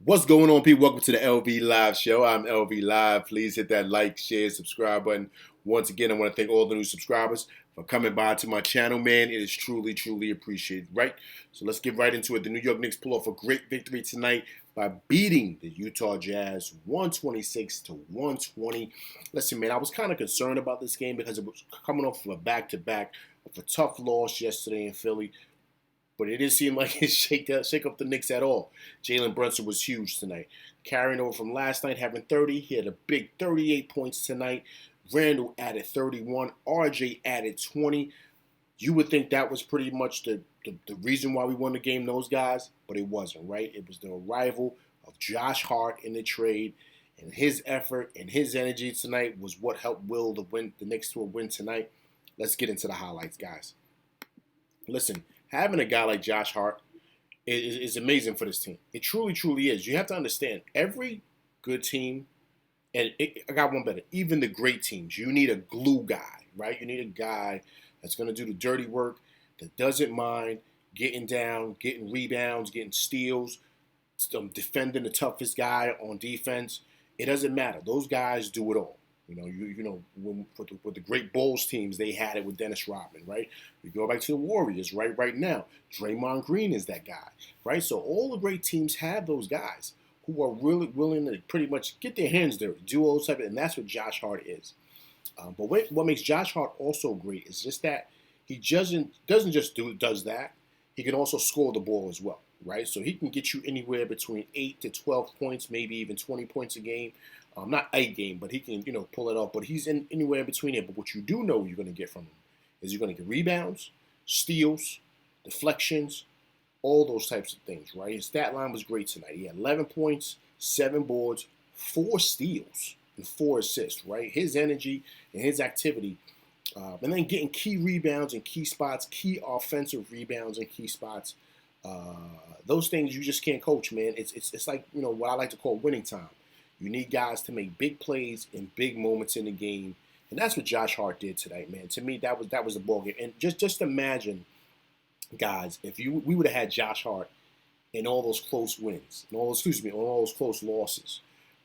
What's going on, people? Welcome to the LV Live Show. I'm LV Live. Please hit that like, share, subscribe button. Once again, I want to thank all the new subscribers for coming by to my channel, man. It is truly, truly appreciated, right? So let's get right into it. The New York Knicks pull off a great victory tonight by beating the Utah Jazz 126 to 120. Listen, man, I was kind of concerned about this game because it was coming off of a back-to-back of a tough loss yesterday in Philly. But it didn't seem like it shake up the Knicks at all. Jalen Brunson was huge tonight. Carrying over from last night, having 30. He had a big 38 points tonight. Randle added 31. RJ added 20. You would think that was pretty much the reason why we won the game, those guys, but it wasn't, right? It was the arrival of Josh Hart in the trade, and his effort and his energy tonight was what helped will the Knicks to a win tonight. Let's get into the highlights, guys. Listen, having a guy like Josh Hart is amazing for this team. It truly, truly is. You have to understand, every good team, and I got one better, even the great teams, you need a glue guy, right? You need a guy that's going to do the dirty work, that doesn't mind getting down, getting rebounds, getting steals, defending the toughest guy on defense. It doesn't matter. Those guys do it all. With the great Bulls teams, they had it with Dennis Rodman, right? You go back to the Warriors, right now. Draymond Green is that guy, right? So all the great teams have those guys who are really willing to pretty much get their hands dirty, do all those type of, and that's what Josh Hart is. But what makes Josh Hart also great is just that he doesn't just does that. He can also score the ball as well, right? So he can get you anywhere between 8 to 12 points, maybe even 20 points a game. Not a game, but he can, pull it off. But he's anywhere in between it. But what you do know you're going to get from him is you're going to get rebounds, steals, deflections, all those types of things, right? His stat line was great tonight. He had 11 points, 7 boards, 4 steals, and 4 assists, right? His energy and his activity, and then getting key rebounds and key spots, key offensive rebounds and key spots. Those things you just can't coach, man. It's like, what I like to call winning time. You need guys to make big plays in big moments in the game, and that's what Josh Hart did tonight, man. To me, that was the ball game. And just imagine, guys, if we would have had Josh Hart in all those close wins, on all those close losses,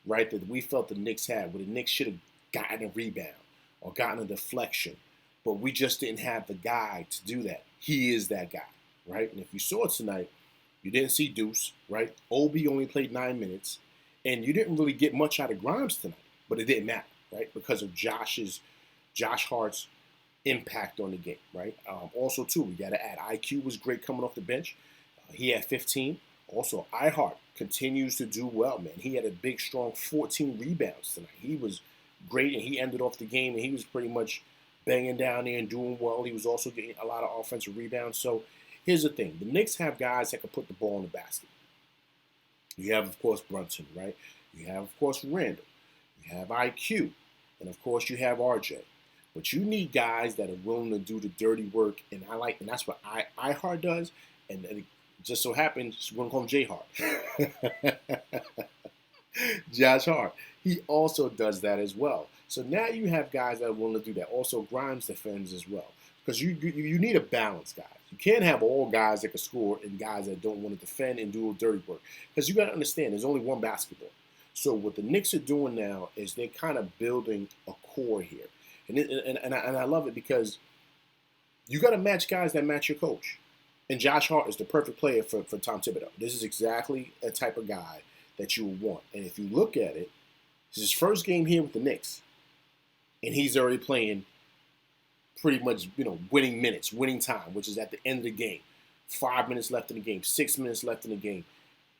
right? That we felt the Knicks had, where the Knicks should have gotten a rebound or gotten a deflection, but we just didn't have the guy to do that. He is that guy, right? And if you saw it tonight, you didn't see Deuce, right? Obi only played 9 minutes. And you didn't really get much out of Grimes tonight, but it didn't matter, right? Because of Josh Hart's impact on the game, right? Also, too, we got to add IQ was great coming off the bench. He had 15. Also, Hart continues to do well, man. He had a big, strong 14 rebounds tonight. He was great, and he ended off the game, and he was pretty much banging down there and doing well. He was also getting a lot of offensive rebounds. So here's the thing. The Knicks have guys that can put the ball in the basket. You have, of course, Brunson, right? You have, of course, Randle. You have IQ. And, of course, you have RJ. But you need guys that are willing to do the dirty work. And that's what Hart does. And it just so happens, we're going to call him J Hart. Josh Hart. He also does that as well. So now you have guys that are willing to do that. Also, Grimes defends as well. Because you need a balance, guys. You can't have all guys that can score and guys that don't want to defend and do dirty work. Because you got to understand, there's only one basketball. So what the Knicks are doing now is they're kind of building a core here. And I love it because you got to match guys that match your coach. And Josh Hart is the perfect player for Tom Thibodeau. This is exactly a type of guy that you would want. And if you look at it, this is his first game here with the Knicks. And he's already playing pretty much, winning minutes, winning time, which is at the end of the game. 5 minutes left in the game, 6 minutes left in the game.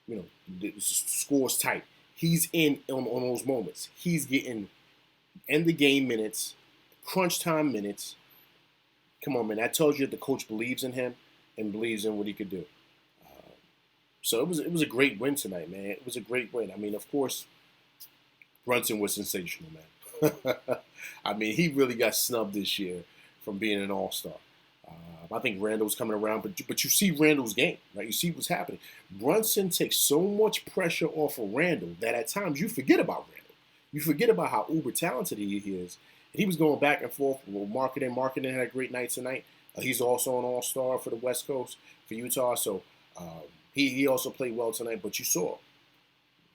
The score's tight. He's in on those moments. He's getting end of game minutes, crunch time minutes. Come on, man. That tells you that the coach believes in him and believes in what he could do. So it was a great win tonight, man. It was a great win. I mean, of course, Brunson was sensational, man. I mean, he really got snubbed this year from being an all-star. I think Randle's coming around, but you see Randle's game, right? You see what's happening. Brunson takes so much pressure off of Randle that at times you forget about Randle. You forget about how uber talented he is. And he was going back and forth with Marketing. Marketing had a great night tonight. He's also an all-star for the West Coast, for Utah. So he also played well tonight. But you saw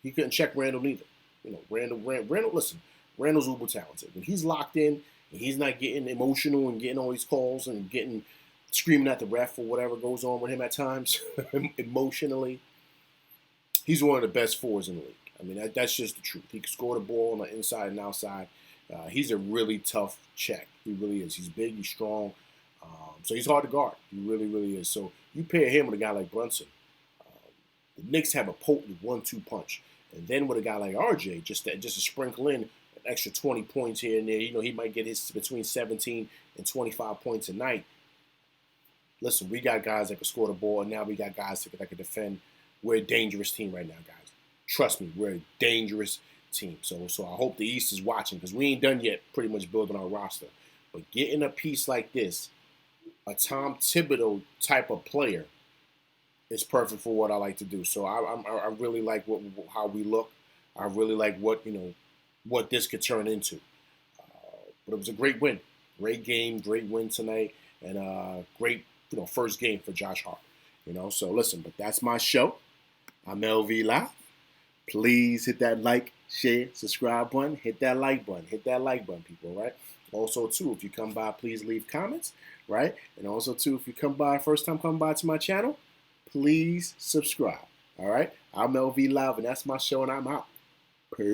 He couldn't check Randle neither. Randle. Listen, Randle's uber talented. When he's locked in and he's not getting emotional and getting all these calls and getting screaming at the ref or whatever goes on with him at times, emotionally, he's one of the best fours in the league. I mean, that's just the truth. He can score the ball on the inside and outside. He's a really tough check. He really is. He's big. He's strong. So he's hard to guard. He really, really is. So you pair him with a guy like Brunson. The Knicks have a potent 1-2 punch. And then with a guy like RJ, just to sprinkle in an extra 20 points here and there, he might get his between 17 and 25 points a night. Listen, we got guys that can score the ball, and now we got guys that can defend. We're a dangerous team right now, guys. Trust me, we're a dangerous team. So I hope the East is watching, because we ain't done yet pretty much building our roster. But getting a piece like this, a Tom Thibodeau type of player, is perfect for what I like to do. So I really like how we look. I really like what this could turn into. But it was a great win, great game, great win tonight, and great first game for Josh Hart. So listen, but that's my show. I'm LV Live. Please hit that like, share, subscribe button. Hit that like button. Hit that like button, people, right? Also, too, if you come by, please leave comments, right? And also, too, if you first time coming by to my channel, please subscribe, all right? I'm LV Live, and that's my show, and I'm out. Peace.